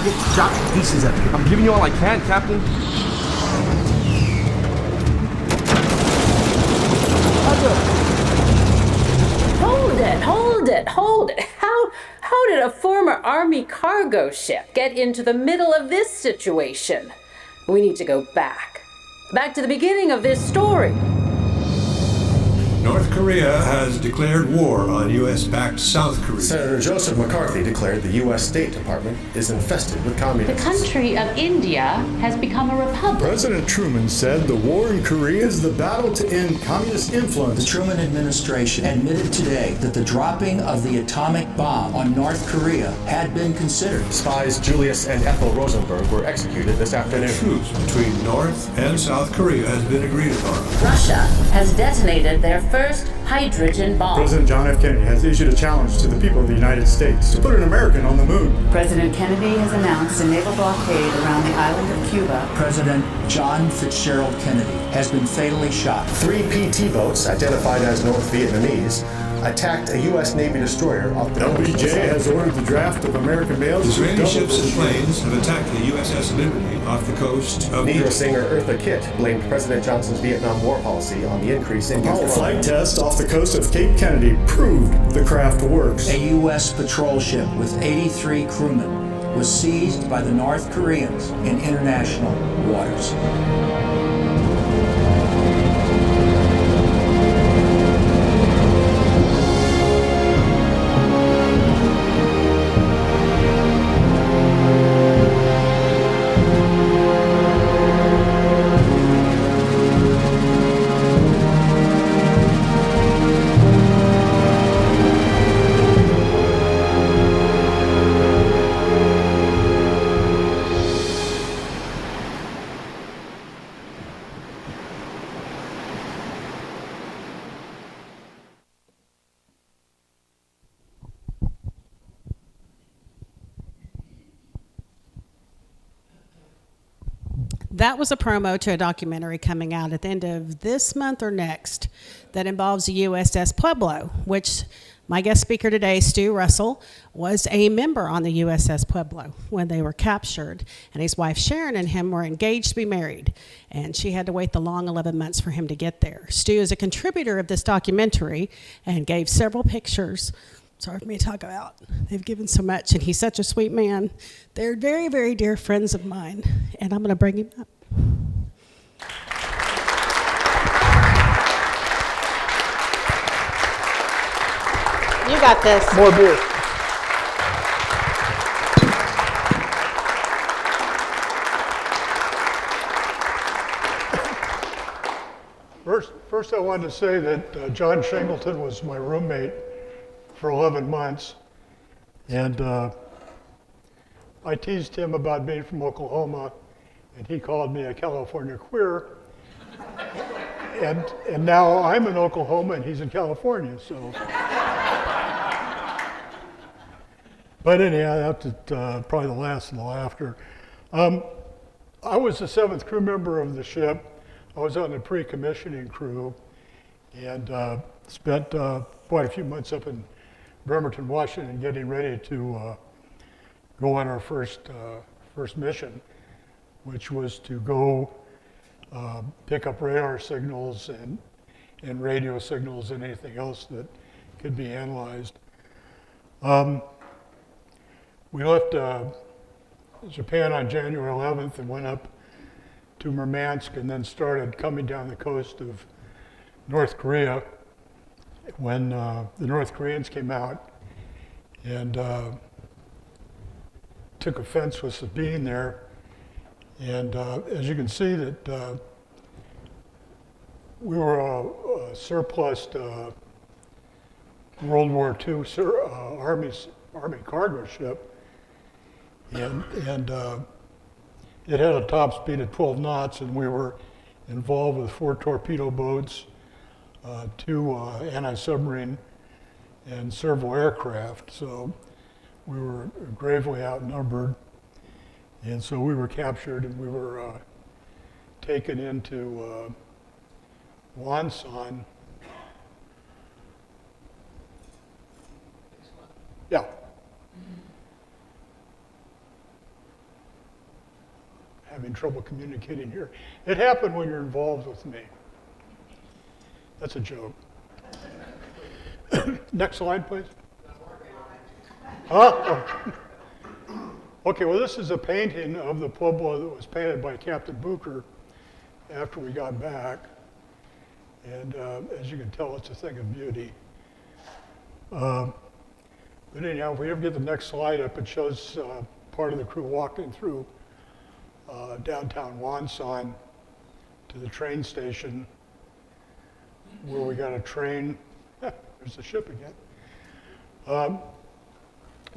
get chopped to pieces up here. I'm giving you all I can, Captain. Hold it. How did a former Army cargo ship get into the middle of this situation? We need to go back to the beginning of this story. North Korea has declared war on U.S.-backed South Korea. Senator Joseph McCarthy declared the U.S. State Department is infested with communists. The country of India has become a republic. President Truman said the war in Korea is the battle to end communist influence. The Truman administration admitted today that the dropping of the atomic bomb on North Korea had been considered. Spies Julius and Ethel Rosenberg were executed this afternoon. Truce between North and South Korea has been agreed upon. Russia has detonated their first hydrogen bomb. President John F. Kennedy has issued a challenge to the people of the United States to put an American on the moon. President Kennedy has announced a naval blockade around the island of Cuba. President John Fitzgerald Kennedy has been fatally shot. 3 PT boats, identified as North Vietnamese, attacked a U.S. Navy destroyer off the coast. LBJ has ordered the draft of American males. Israeli ships and planes have attacked the USS Liberty off the coast of Negro singer Eartha Kitt blamed President Johnson's Vietnam War policy on the increase in Apollo flight test off the coast of Cape Kennedy proved the craft works. A U.S. patrol ship with 83 crewmen was seized by the North Koreans in international waters. That was a promo to a documentary coming out at the end of this month or next that involves the USS Pueblo, which my guest speaker today, Stu Russell, was a member on the USS Pueblo when they were captured, and his wife Sharon and him were engaged to be married, and she had to wait the long 11 months for him to get there. Stu is a contributor of this documentary and gave several pictures. Sorry for me to talk about. They've given so much, and he's such a sweet man. They're very, very dear friends of mine, and I'm going to bring him up. You got this. More beer. First I wanted to say that John Shingleton was my roommate for 11 months, and I teased him about being from Oklahoma, and he called me a California queer, and now I'm in Oklahoma and he's in California, so. But anyhow, that's probably the last of the laughter. I was the 7th crew member of the ship. I was on the pre-commissioning crew, and spent quite a few months up in Bremerton, Washington, getting ready to go on our first mission, which was to go pick up radar signals and radio signals and anything else that could be analyzed. We left Japan on January 11th and went up to Murmansk and then started coming down the coast of North Korea when the North Koreans came out and took offense with us being there. And as you can see that we were a surplus World War II Army cargo ship, and it had a top speed of 12 knots, and we were involved with 4 torpedo boats, 2 anti-submarine, and several aircraft. So we were gravely outnumbered. And so we were captured and we were taken into Wonsan. Yeah. having trouble communicating here. It happened when you're involved with me. That's a joke. Next slide, please. Oh. Okay, well, this is a painting of the Pueblo that was painted by Captain Bucher after we got back. And as you can tell, it's a thing of beauty. But anyhow, if we ever get the next slide up, it shows part of the crew walking through downtown Wonsan to the train station where we got a train. There's the ship again. I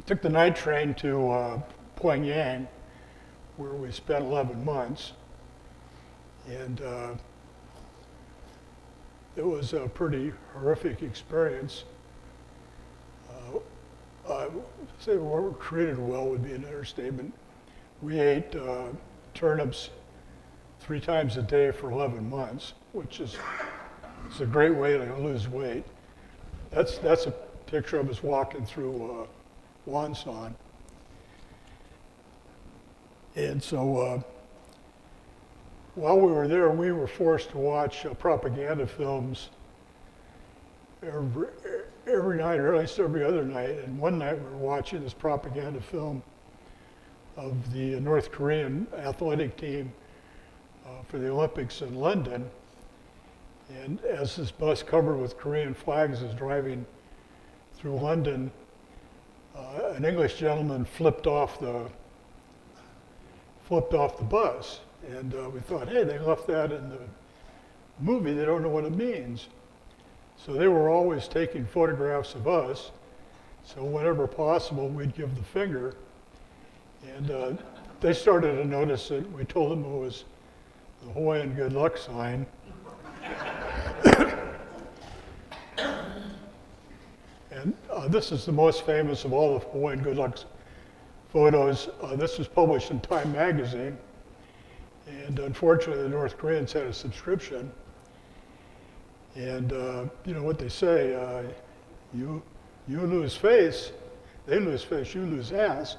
took the night train to Pyongyang, where we spent 11 months. And it was a pretty horrific experience. Say we weren't treated well would be an understatement. We ate turnips 3 times a day for 11 months, which is it's a great way to lose weight. That's a picture of us walking through Wonsan. And so while we were there, we were forced to watch propaganda films every night, or at least every other night. And one night we were watching this propaganda film of the North Korean athletic team for the Olympics in London. And as this bus covered with Korean flags is driving through London, an English gentleman flipped off the bus. And we thought, hey, they left that in the movie. They don't know what it means. So they were always taking photographs of us. So whenever possible, we'd give the finger. And they started to notice it. We told them it was the Hawaiian good luck sign. And this is the most famous of all the Hawaiian good luck photos. This was published in Time magazine. And unfortunately, the North Koreans had a subscription. And you know what they say, you lose face, they lose face, you lose ass.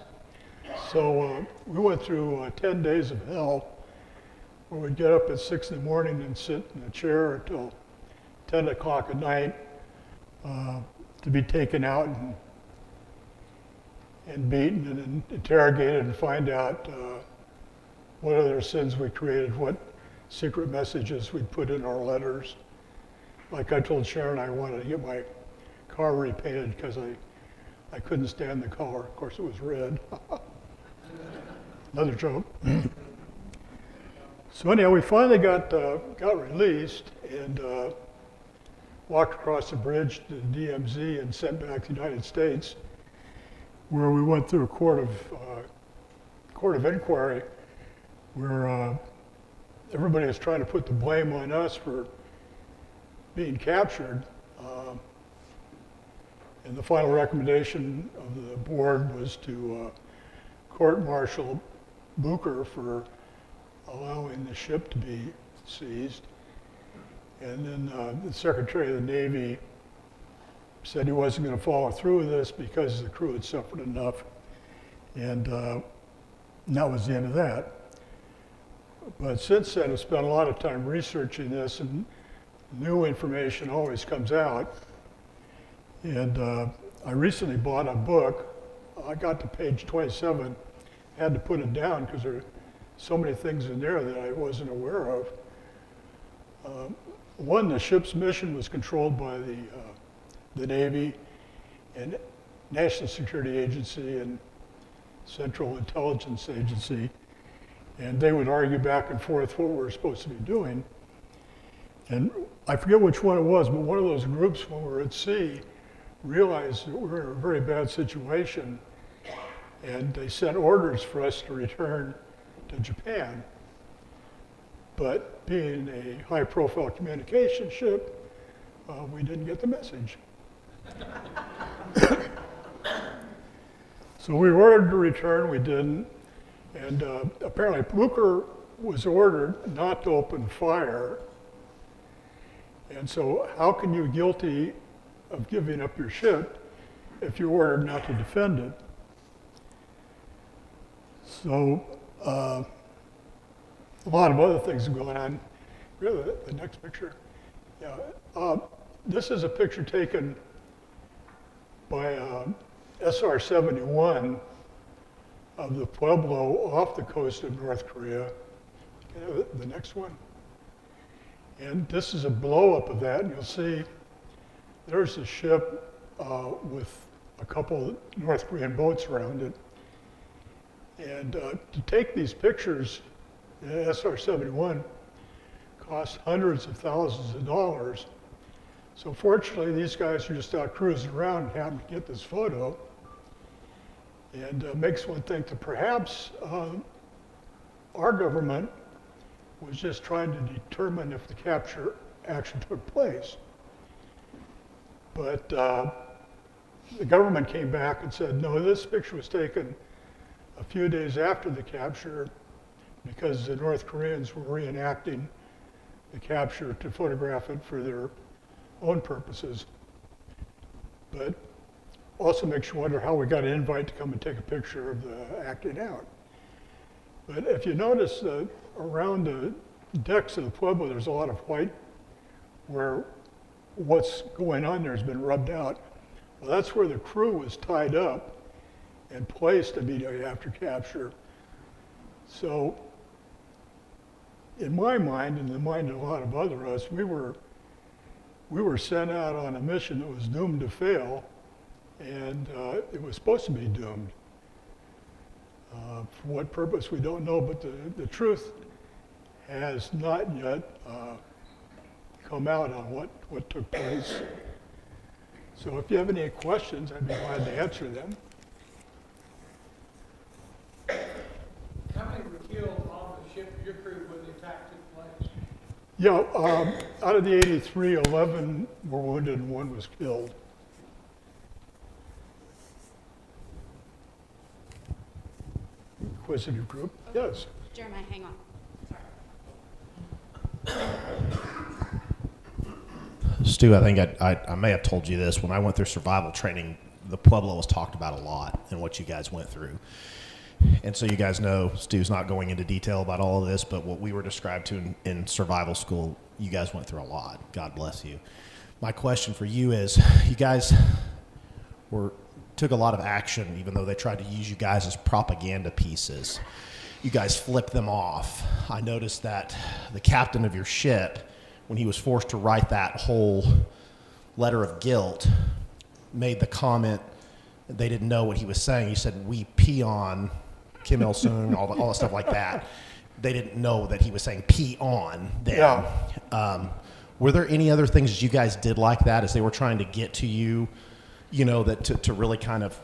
So we went through 10 days of hell, where we'd get up at 6 in the morning and sit in a chair until 10 o'clock at night to be taken out and beaten and interrogated and find out what other sins we created, what secret messages we'd put in our letters. Like I told Sharon, I wanted to get my car repainted because I couldn't stand the color. Of course, it was red. Another joke. So anyhow, we finally got released and walked across the bridge to the DMZ and sent back to the United States, where we went through a court of inquiry, where everybody was trying to put the blame on us for being captured. And the final recommendation of the board was to court-martial Bucher for allowing the ship to be seized. And then the Secretary of the Navy said he wasn't going to follow through with this because the crew had suffered enough. And that was the end of that. But since then, I've spent a lot of time researching this, and new information always comes out. And I recently bought a book. I got to page 27, had to put it down because there are so many things in there that I wasn't aware of. One, the ship's mission was controlled by the Navy and National Security Agency and Central Intelligence Agency. And they would argue back and forth what we were supposed to be doing. And I forget which one it was, but one of those groups when we were at sea realized that we were in a very bad situation, and they sent orders for us to return to Japan. But being a high-profile communication ship, we didn't get the message. So we were ordered to return, we didn't. And apparently Bucher was ordered not to open fire. And so how can you be guilty of giving up your ship if you're ordered not to defend it? So a lot of other things going on. Really, the next picture. Yeah. This is a picture taken by SR-71 of the Pueblo off the coast of North Korea. The next one. And this is a blow-up of that, and you'll see there's a ship with a couple of North Korean boats around it. And to take these pictures, the SR-71 cost hundreds of thousands of dollars. So fortunately, these guys are just out cruising around and happen to get this photo. And makes one think that perhaps our government was just trying to determine if the capture actually took place. But the government came back and said, no, this picture was taken a few days after the capture because the North Koreans were reenacting the capture to photograph it for their own purposes. But also makes you wonder how we got an invite to come and take a picture of the acting out. But if you notice around the decks of the Pueblo, there's a lot of white where what's going on there has been rubbed out. Well, that's where the crew was tied up and placed immediately after capture. So in my mind, and in the mind of a lot of other us, we were sent out on a mission that was doomed to fail, and it was supposed to be doomed. For what purpose, we don't know, but the truth has not yet come out on what took place. So if you have any questions, I'd be glad to answer them. How many were killed on the ship, your crew, when the attack took place? Yeah, out of the 83, 11 were wounded and 1 was killed. Inquisitive group, yes. Jeremiah, hang on. Stu, I think I may have told you this. When I went through survival training, the Pueblo was talked about a lot and what you guys went through. And so you guys know Stu's not going into detail about all of this, but what we were described to in survival school, you guys went through a lot. God bless you. My question for you is, you guys took a lot of action, even though they tried to use you guys as propaganda pieces. You guys flipped them off. I noticed that the captain of your ship, when he was forced to write that whole letter of guilt, made the comment that they didn't know what he was saying. He said, "We pee on Kim Il-sung," all that stuff like that. They didn't know that he was saying "pee on" then. Yeah. Were there any other things that you guys did like that as they were trying to get to you, that to really kind of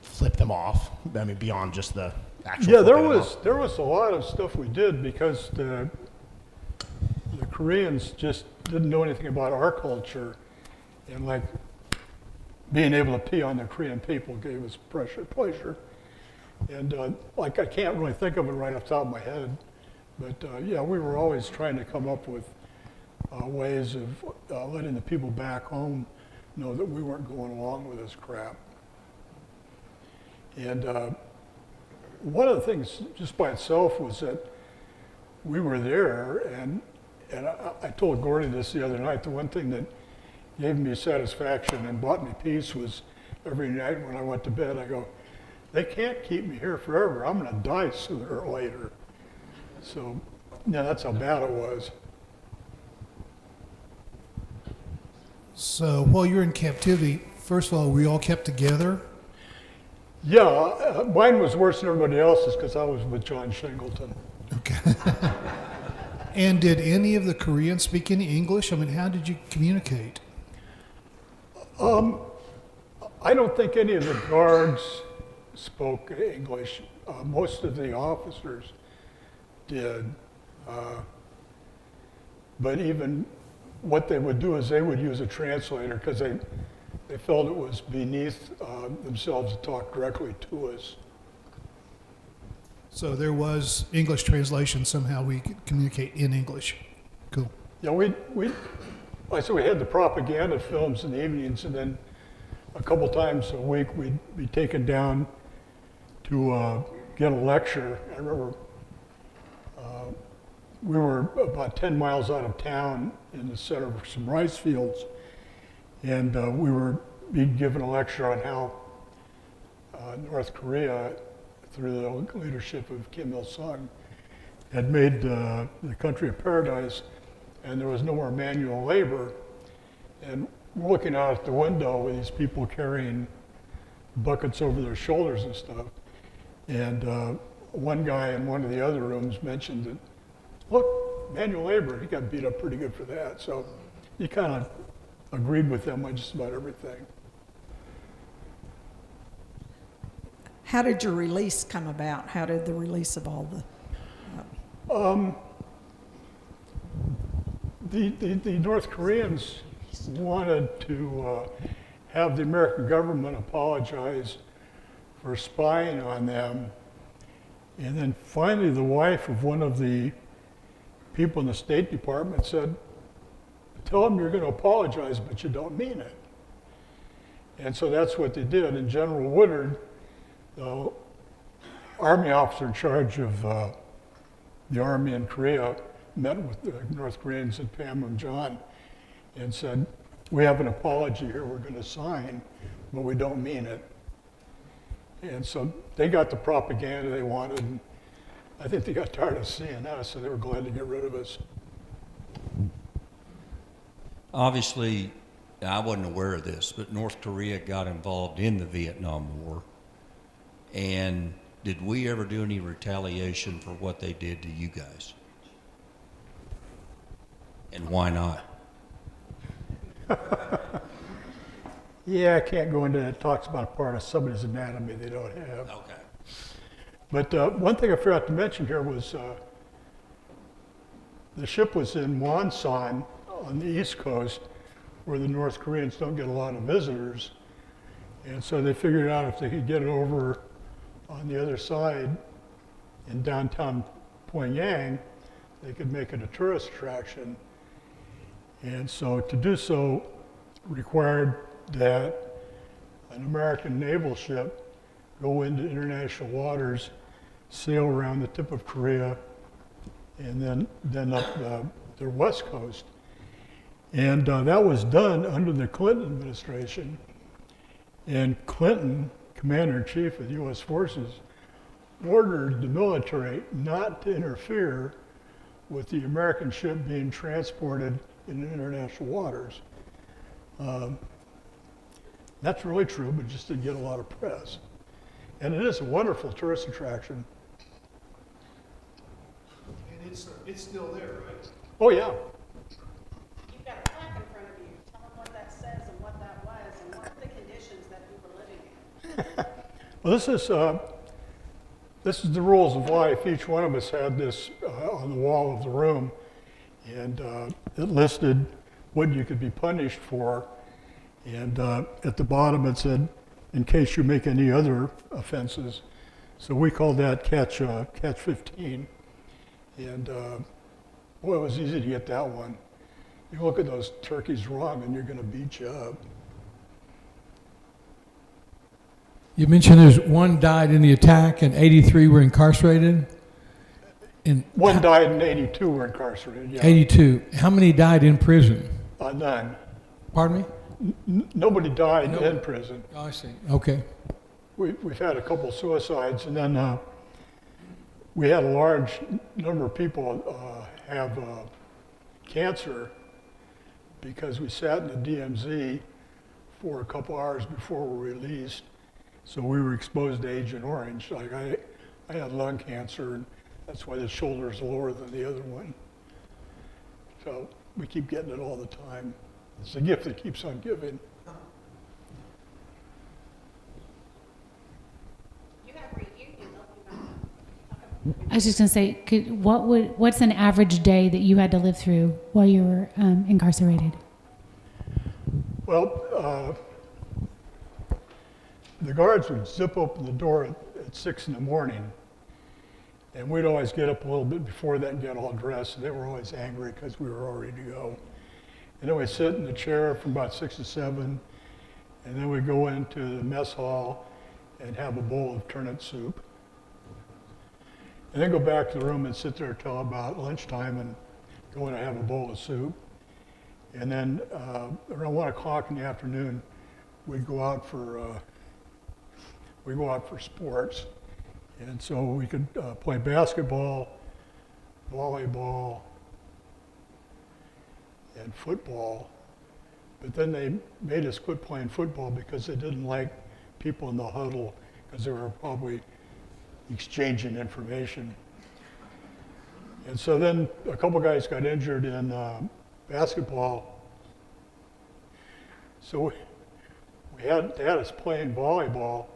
flip them off? I mean, beyond just the actual. Yeah, there was a lot of stuff we did because the Koreans just didn't know anything about our culture, and like being able to pee on the Korean people gave us pleasure. And I can't really think of it right off the top of my head, but yeah, we were always trying to come up with ways of letting the people back home know that we weren't going along with this crap. And one of the things just by itself was that we were there, and I told Gordy this the other night, the one thing that gave me satisfaction and brought me peace was every night when I went to bed, I go, they can't keep me here forever. I'm going to die sooner or later. So, yeah, that's how bad it was. So while you're in captivity, first of all, we all kept together? Yeah, mine was worse than everybody else's because I was with John Shingleton. Okay. And did any of the Koreans speak any English? I mean, how did you communicate? I don't think any of the guards spoke English. Most of the officers did. But even what they would do is they would use a translator because they felt it was beneath themselves to talk directly to us. So there was English translation, somehow we could communicate in English. Cool. Yeah, we had the propaganda films in the evenings, and then a couple times a week we'd be taken down to get a lecture. I remember we were about 10 miles out of town in the center of some rice fields, and we were being given a lecture on how North Korea, through the leadership of Kim Il-sung, had made the country a paradise, and there was no more manual labor. And we're looking out at the window with these people carrying buckets over their shoulders and stuff. And one guy in one of the other rooms mentioned that, look, manual labor, he got beat up pretty good for that. So he kind of agreed with them on just about everything. How did your release come about? How did the release of all the North Koreans wanted to have the American government apologize for spying on them. And then finally, the wife of one of the people in the State Department said, tell them you're going to apologize, but you don't mean it. And so that's what they did. And General Woodard, the Army officer in charge of the Army in Korea, met with the North Koreans at Panmunjom and said, we have an apology here we're going to sign, but we don't mean it. And so they got the propaganda they wanted, and I think they got tired of seeing us, so they were glad to get rid of us. Obviously, I wasn't aware of this, but North Korea got involved in the Vietnam War. And did we ever do any retaliation for what they did to you guys? And why not? Yeah, I can't go into that. It talks about a part of somebody's anatomy they don't have. Okay. But one thing I forgot to mention here was the ship was in Wonsan on the East Coast, where the North Koreans don't get a lot of visitors. And so they figured out if they could get it over on the other side in downtown Pyongyang, they could make it a tourist attraction. And so to do so required that an American naval ship go into international waters, sail around the tip of Korea, and then up the west coast. And that was done under the Clinton administration. And Clinton, Commander-in-Chief of the U.S. Forces, ordered the military not to interfere with the American ship being transported in international waters. That's really true, but just didn't get a lot of press. And it is a wonderful tourist attraction. And it's still there, right? Oh, yeah. You've got a plaque in front of you. Tell them what that says and what that was and what the conditions that you were living in. Well, this is the rules of life. Each one of us had this on the wall of the room, and it listed what you could be punished for. And at the bottom it said, in case you make any other offenses. So we called that catch 15. And boy, it was easy to get that one. You look at those turkeys wrong and you're going to beat you up. You mentioned there's one died in the attack and 83 were incarcerated? One died and 82 were incarcerated, yeah. 82. How many died in prison? None. Pardon me? Nobody died in prison. Oh, I see. Okay. We've had a couple suicides, and then we had a large number of people have cancer because we sat in the DMZ for a couple hours before we were released. So we were exposed to Agent Orange. Like I had lung cancer, and that's why the shoulder is lower than the other one. So we keep getting it all the time. It's a gift that keeps on giving. I was just going to say, what's an average day that you had to live through while you were incarcerated? Well, the guards would zip open the door at 6 in the morning, and we'd always get up a little bit before that and get all dressed, and they were always angry because we were all ready to go. And then we'd sit in the chair from about 6 to 7, and then we'd go into the mess hall and have a bowl of turnip soup. and then go back to the room and sit there till about lunchtime and go in and have a bowl of soup. And then around 1 o'clock in the afternoon, we'd go out for sports. And so we could play basketball, volleyball, and football. But then they made us quit playing football because they didn't like people in the huddle because they were probably exchanging information. And so then a couple guys got injured in basketball. So they had us playing volleyball,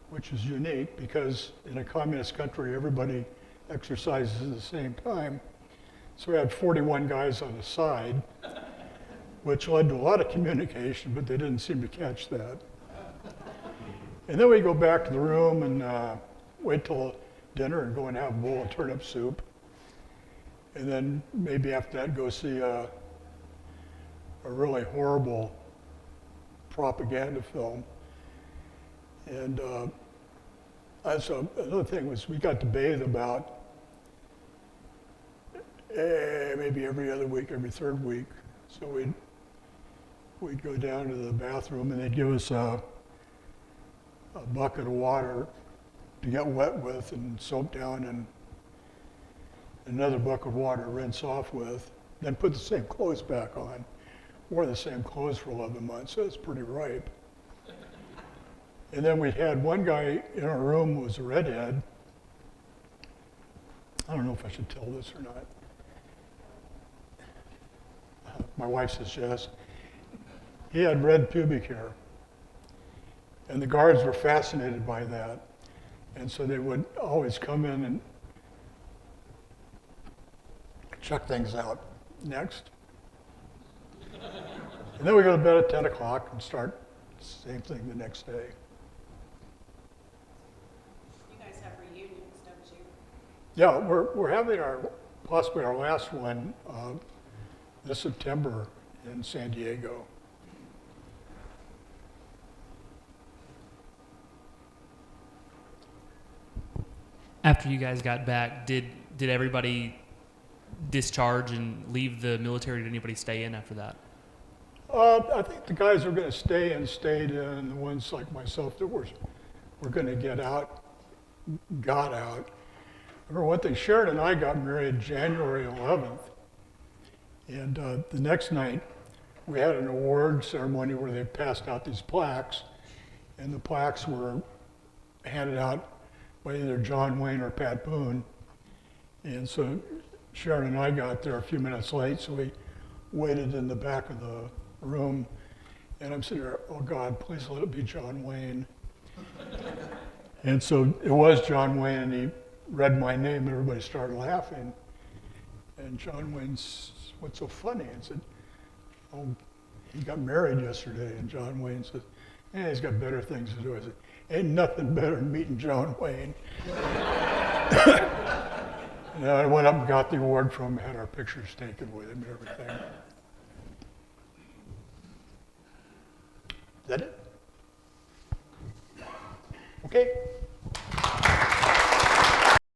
which is unique because in a communist country, everybody exercises at the same time. So we had 41 guys on the side, which led to a lot of communication, but they didn't seem to catch that. And then we go back to the room and wait till dinner and go and have a bowl of turnip soup. And then maybe after that go see a really horrible propaganda film. And so another thing was we got to bathe about maybe every other week, every third week. So we'd go down to the bathroom and they'd give us a bucket of water to get wet with and soap down, and another bucket of water to rinse off with, then put the same clothes back on. Wore the same clothes for 11 months, so it's pretty ripe. And then we had one guy in our room who was a redhead. I don't know if I should tell this or not. My wife says yes. He had red pubic hair. And the guards were fascinated by that. And so they would always come in and check things out. Next. And then we go to bed at 10 o'clock and start the same thing the next day. You guys have reunions, don't you? Yeah, we're having possibly our last one this September in San Diego. After you guys got back, did everybody discharge and leave the military? Did anybody stay in after that? I think the guys who were going to stay in stayed in, and the ones like myself that were going to get out, got out. I remember one thing, Sharon and I got married January 11th, and the next night we had an award ceremony where they passed out these plaques, and the plaques were handed out by either John Wayne or Pat Boone. And so Sharon and I got there a few minutes late, so we waited in the back of the room, and I'm sitting there, oh God, please let it be John Wayne. And so it was John Wayne, and he read my name, and everybody started laughing. And John Wayne's, what's so funny? I said, oh, he got married yesterday. And John Wayne said, he's got better things to do. I said, ain't nothing better than meeting John Wayne. And I went up and got the award from him, had our pictures taken with him and everything. Is that it? Okay.